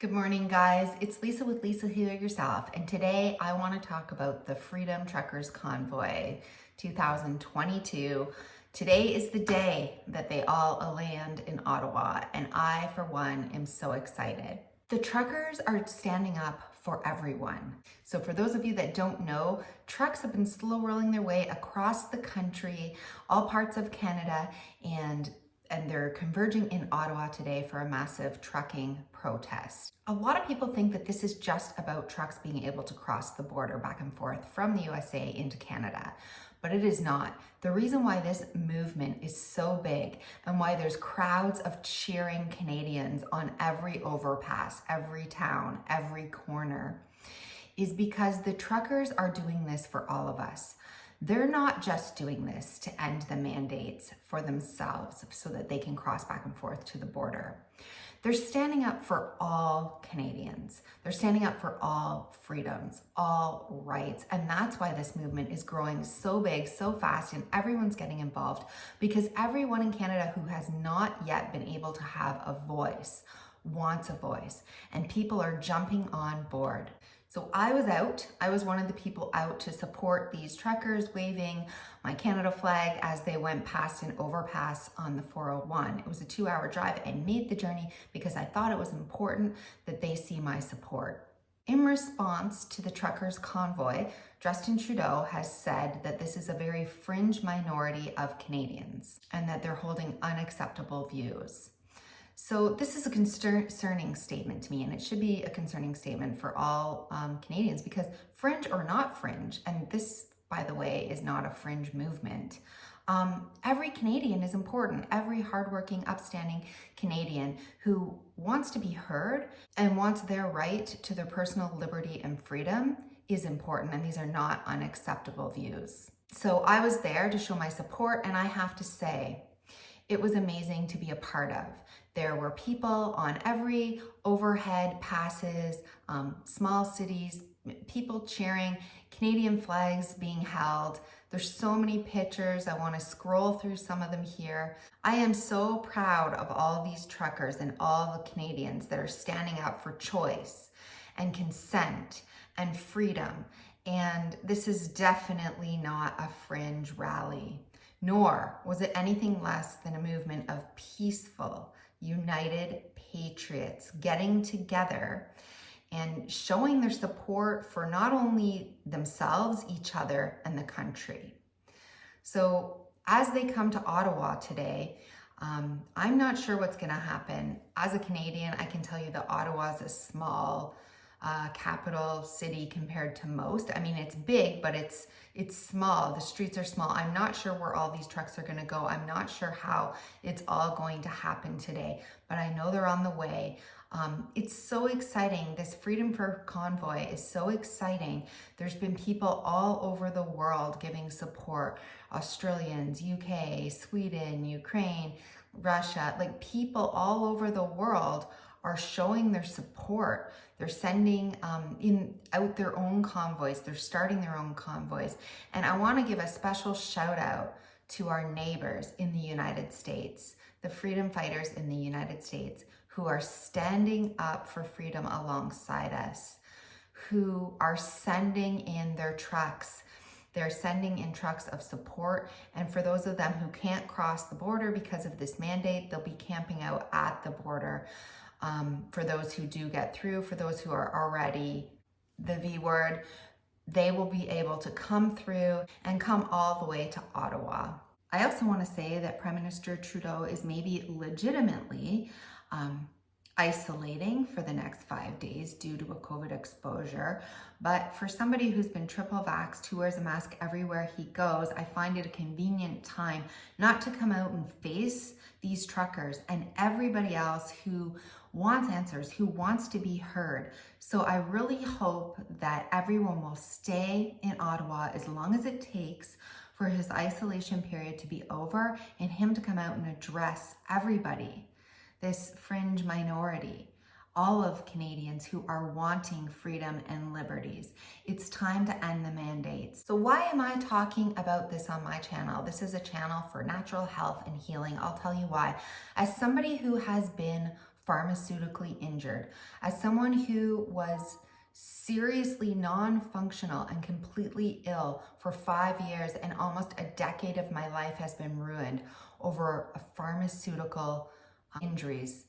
Good morning, guys. It's Lisa with Lisa Healer Yourself, and today I want to talk about the Freedom Truckers Convoy 2022. Today is the day that they all land in Ottawa, and I, for one, am so excited. The truckers are standing up for everyone. So for those of you that don't know, trucks have been slow rolling their way across the country, all parts of Canada, and they're converging in Ottawa today for a massive trucking protest. A lot of people think that this is just about trucks being able to cross the border back and forth from the USA into Canada, but it is not. The reason why this movement is so big and why there's crowds of cheering Canadians on every overpass, every town, every corner, is because the truckers are doing this for all of us. They're not just doing this to end the mandates for themselves so that they can cross back and forth to the border. They're standing up for all Canadians. They're standing up for all freedoms, all rights. And that's why this movement is growing so big, so fast, and everyone's getting involved, because everyone in Canada who has not yet been able to have a voice wants a voice, and people are jumping on board. So I was one of the people out to support these truckers, waving my Canada flag as they went past an overpass on the 401. It was a 2-hour drive. I made the journey because I thought it was important that they see my support. In response to the truckers' convoy, Justin Trudeau has said that this is a very fringe minority of Canadians and that they're holding unacceptable views. So this is a concerning statement to me, and it should be a concerning statement for all Canadians, because fringe or not fringe, and this, by the way, is not a fringe movement, every Canadian is important. Every hardworking, upstanding Canadian who wants to be heard and wants their right to their personal liberty and freedom is important, and these are not unacceptable views. So I was there to show my support, and I have to say, it was amazing to be a part of. There were people on every overhead passes, small cities, people cheering, Canadian flags being held. There's so many pictures. I want to scroll through some of them here. I am so proud of all these truckers and all the Canadians that are standing up for choice and consent and freedom. And this is definitely not a fringe rally, nor was it anything less than a movement of peaceful, united patriots getting together and showing their support for not only themselves, each other, and the country. So as they come to Ottawa today, I'm not sure what's going to happen. As a Canadian, I can tell you that Ottawa is a small capital city compared to most. I mean, it's big, but it's small. The streets are small. I'm not sure where all these trucks are going to go. I'm not sure how it's all going to happen today, but I know they're on the way. It's so exciting. This Freedom for Convoy is so exciting. There's been people all over the world giving support. Australians, UK, Sweden, Ukraine, Russia, like people all over the world are showing their support. They're sending out their own convoys. They're starting their own convoys. And I want to give a special shout out to our neighbors in the United States, the freedom fighters in the United States who are standing up for freedom alongside us, who are sending in their trucks. They're sending in trucks of support. And for those of them who can't cross the border because of this mandate, they'll be camping out at the border. For those who do get through, for those who are already the V word, they will be able to come through and come all the way to Ottawa. I also want to say that Prime Minister Trudeau is maybe legitimately isolating for the next 5 days due to a COVID exposure. But for somebody who's been triple vaxxed, who wears a mask everywhere he goes, I find it a convenient time not to come out and face these truckers and everybody else who wants answers, who wants to be heard. So I really hope that everyone will stay in Ottawa as long as it takes for his isolation period to be over and him to come out and address everybody, this fringe minority, all of Canadians who are wanting freedom and liberties. It's time to end the mandates. So why am I talking about this on my channel? This is a channel for natural health and healing. I'll tell you why. As somebody who has been pharmaceutically injured. As someone who was seriously non-functional and completely ill for 5 years, and almost a decade of my life has been ruined over pharmaceutical injuries,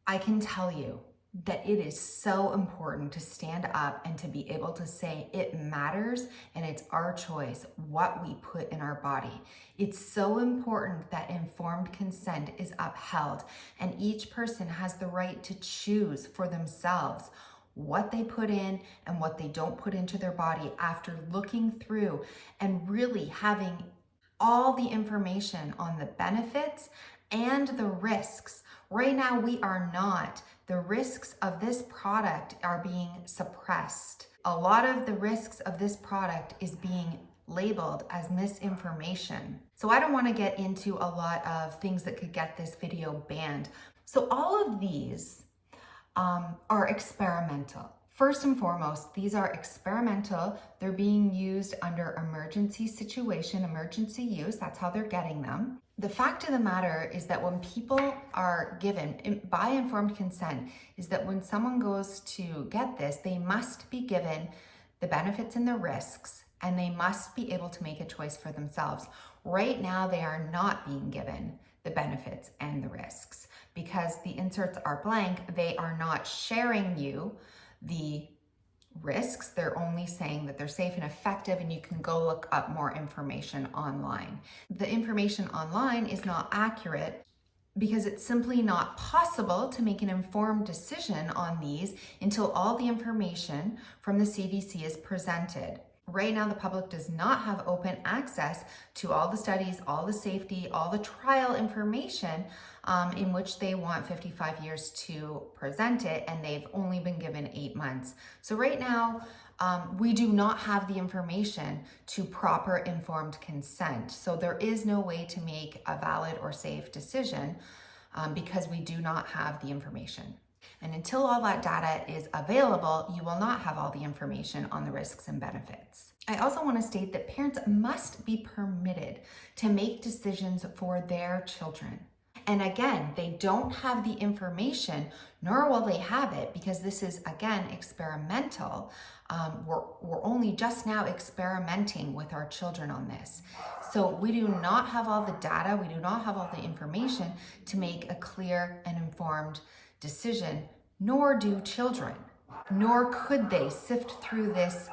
I can tell you that it is so important to stand up and to be able to say it matters and it's our choice what we put in our body. It's so important that informed consent is upheld, and each person has the right to choose for themselves what they put in and what they don't put into their body after looking through and really having all the information on the benefits and the risks. Right now, we are not. The risks of this product are being suppressed. A lot of the risks of this product is being labeled as misinformation. So I don't want to get into a lot of things that could get this video banned. So all of these are experimental. First and foremost, these are experimental. They're being used under emergency situation, emergency use. That's how they're getting them. The fact of the matter is that when people are given by informed consent, is that when someone goes to get this, they must be given the benefits and the risks, and they must be able to make a choice for themselves. Right now, they are not being given the benefits and the risks because the inserts are blank. They are not sharing you the risks. They're only saying that they're safe and effective, and you can go look up more information online. The information online is not accurate because it's simply not possible to make an informed decision on these until all the information from the CDC is presented. Right now, the public does not have open access to all the studies, all the safety, all the trial information in which they want 55 years to present it, and they've only been given 8 months. So right now, we do not have the information to proper informed consent. So there is no way to make a valid or safe decision because we do not have the information. And until all that data is available, you will not have all the information on the risks and benefits. I also want to state that parents must be permitted to make decisions for their children. And again, they don't have the information, nor will they have it, because this is, again, experimental. We're only just now experimenting with our children on this. So we do not have all the data, we do not have all the information to make a clear and informed decision, nor do children, nor could they sift through this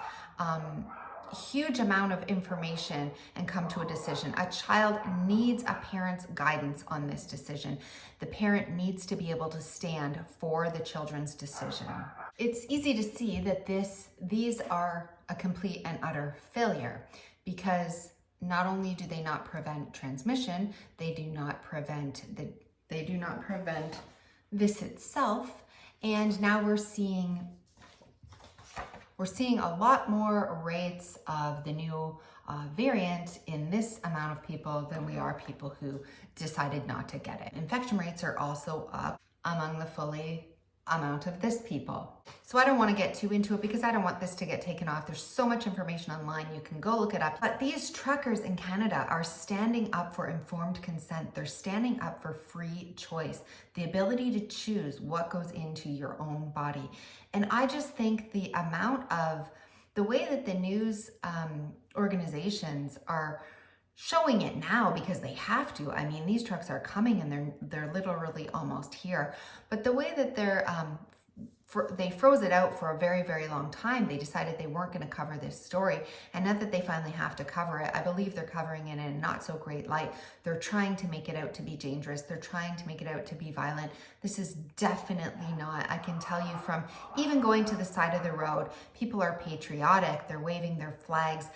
huge amount of information and come to a decision. A child needs a parent's guidance on this decision. The parent needs to be able to stand for the children's decision. It's easy to see that these are a complete and utter failure, because not only do they not prevent transmission, they do not prevent this itself, and now we're seeing a lot more rates of the new variant in this amount of people than we are people who decided not to get it. Infection rates are also up among the fully amount of this people. So I don't want to get too into it because I don't want this to get taken off. There's so much information online. You can go look it up. But these truckers in Canada are standing up for informed consent. They're standing up for free choice, the ability to choose what goes into your own body. And I just think the way that the news organizations are showing it now, because they have to. I mean, these trucks are coming and they're literally almost here. But the way that they froze it out for a very, very long time. They decided they weren't going to cover this story. And now that they finally have to cover it, I believe they're covering it in a not so great light. They're trying to make it out to be dangerous. They're trying to make it out to be violent. This is definitely not. I can tell you from even going to the side of the road, people are patriotic. They're waving their flags.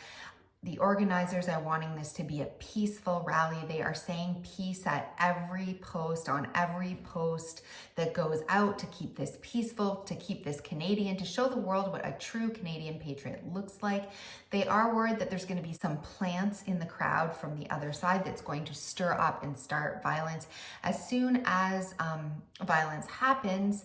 The organizers are wanting this to be a peaceful rally. They are saying peace at every post, on every post that goes out, to keep this peaceful, to keep this Canadian, to show the world what a true Canadian patriot looks like. They are worried that there's going to be some plants in the crowd from the other side that's going to stir up and start violence. As soon as violence happens,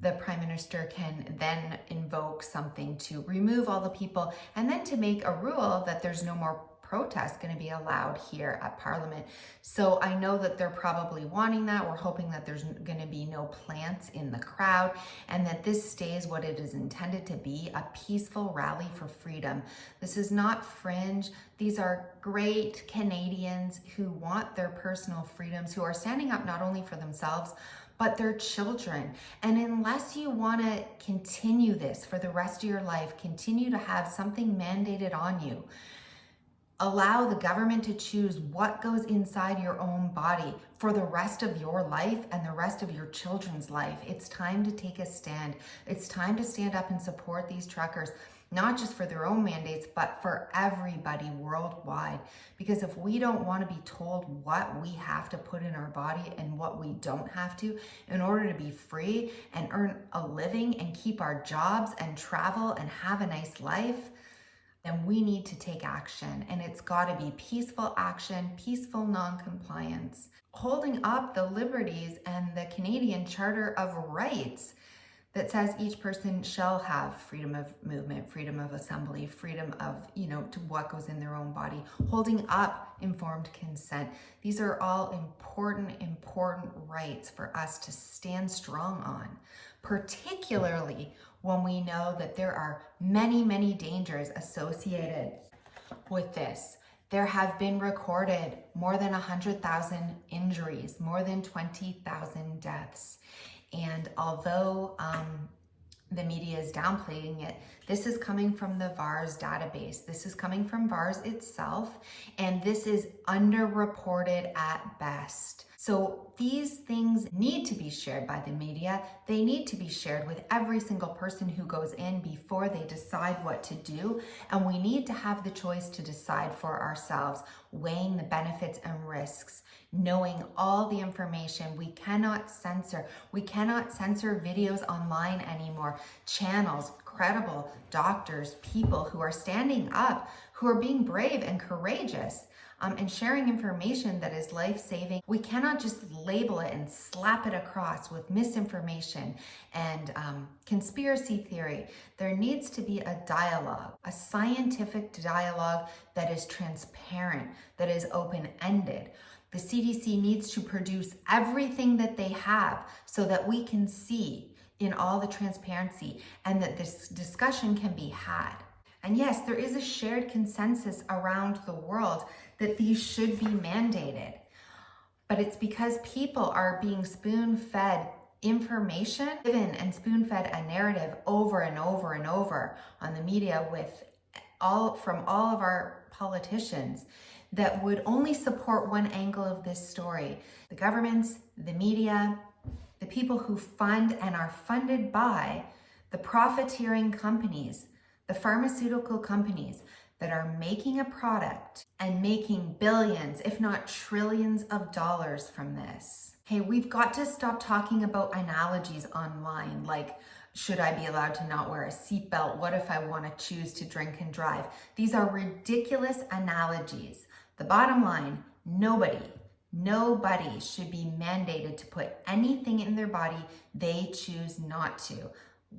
the Prime Minister can then invoke something to remove all the people and then to make a rule that there's no more protest going to be allowed here at Parliament. So I know that they're probably wanting that. We're hoping that there's going to be no plants in the crowd and that this stays what it is intended to be, a peaceful rally for freedom. This is not fringe. These are great Canadians who want their personal freedoms, who are standing up not only for themselves, but their children. And unless you want to continue this for the rest of your life, continue to have something mandated on you, allow the government to choose what goes inside your own body for the rest of your life and the rest of your children's life. It's time to take a stand. It's time to stand up and support these truckers, not just for their own mandates, but for everybody worldwide. Because if we don't want to be told what we have to put in our body and what we don't have to in order to be free and earn a living and keep our jobs and travel and have a nice life, then we need to take action. And it's got to be peaceful action, peaceful non-compliance, holding up the liberties and the Canadian Charter of Rights that says each person shall have freedom of movement, freedom of assembly, freedom of, to what goes in their own body, holding up informed consent. These are all important rights for us to stand strong on, particularly when we know that there are many dangers associated with this. There have been recorded more than 100,000 injuries, more than 20,000 deaths. And although the media is downplaying it, this is coming from the VARS database. This is coming from VARS itself, and this is underreported at best. So these things need to be shared by the media. They need to be shared with every single person who goes in before they decide what to do. And we need to have the choice to decide for ourselves, weighing the benefits and risks, knowing all the information. We cannot censor. We cannot censor videos online anymore. Channels, credible doctors, people who are standing up, who are being brave and courageous, and sharing information that is life-saving. We cannot just label it and slap it across with misinformation and conspiracy theory. There needs to be a dialogue, a scientific dialogue that is transparent, that is open-ended. The CDC needs to produce everything that they have so that we can see in all the transparency and that this discussion can be had. And yes, there is a shared consensus around the world that these should be mandated. But it's because people are being spoon-fed information, given and spoon-fed a narrative over and over and over on the media from all of our politicians that would only support one angle of this story. The governments, the media, the people who fund and are funded by the profiteering companies, the pharmaceutical companies that are making a product and making billions, if not trillions of dollars from this. Hey, we've got to stop talking about analogies online, like, should I be allowed to not wear a seatbelt? What if I want to choose to drink and drive? These are ridiculous analogies. The bottom line, nobody should be mandated to put anything in their body they choose not to,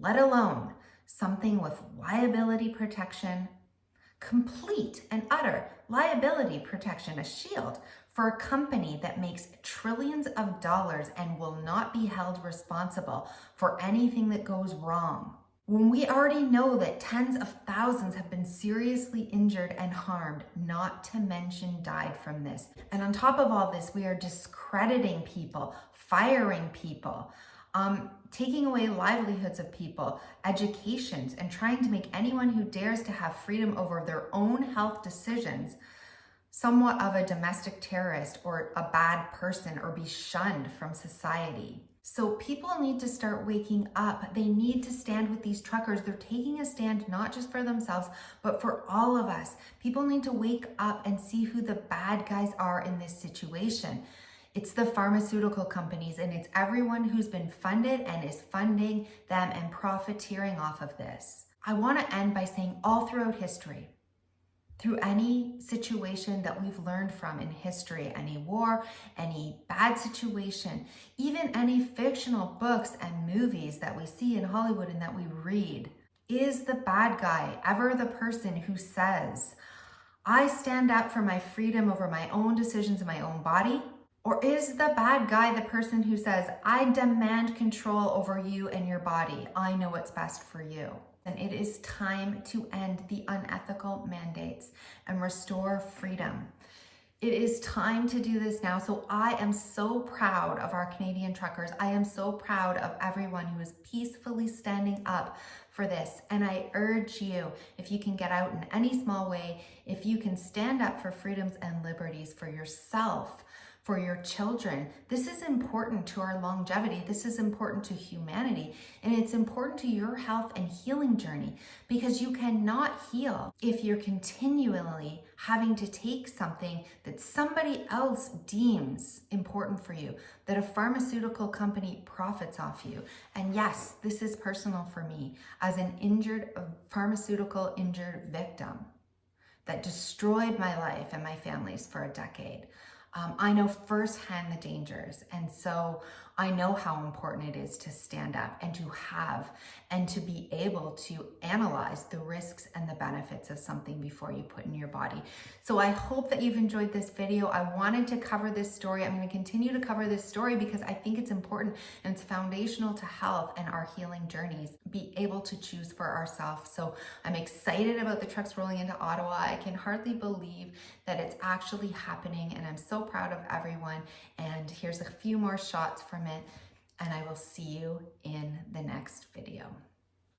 let alone something with liability protection, complete and utter liability protection, a shield for a company that makes trillions of dollars and will not be held responsible for anything that goes wrong. When we already know that tens of thousands have been seriously injured and harmed, not to mention died from this. And on top of all this, we are discrediting people, firing people, taking away livelihoods of people, educations, and trying to make anyone who dares to have freedom over their own health decisions somewhat of a domestic terrorist or a bad person or be shunned from society. So people need to start waking up. They need to stand with these truckers. They're taking a stand not just for themselves, but for all of us. People need to wake up and see who the bad guys are in this situation. It's the pharmaceutical companies, and it's everyone who's been funded and is funding them and profiteering off of this. I want to end by saying all throughout history, through any situation that we've learned from in history, any war, any bad situation, even any fictional books and movies that we see in Hollywood and that we read, is the bad guy ever the person who says, I stand up for my freedom over my own decisions in my own body? Or is the bad guy the person who says, I demand control over you and your body. I know what's best for you. And it is time to end the unethical mandates and restore freedom. It is time to do this now. So I am so proud of our Canadian truckers. I am so proud of everyone who is peacefully standing up for this. And I urge you, if you can get out in any small way, if you can stand up for freedoms and liberties for yourself, for your children. This is important to our longevity. This is important to humanity. And it's important to your health and healing journey, because you cannot heal if you're continually having to take something that somebody else deems important for you, that a pharmaceutical company profits off you. And yes, this is personal for me as an pharmaceutical injured victim that destroyed my life and my family's for a decade. I know firsthand the dangers, and so I know how important it is to stand up and to have and to be able to analyze the risks and the benefits of something before you put in your body. So I hope that you've enjoyed this video. I wanted to cover this story. I'm going to continue to cover this story because I think it's important and it's foundational to health and our healing journeys, be able to choose for ourselves. So I'm excited about the trucks rolling into Ottawa. I can hardly believe that it's actually happening, and I'm so proud of everyone. And here's a few more shots from it, and I will see you in the next video.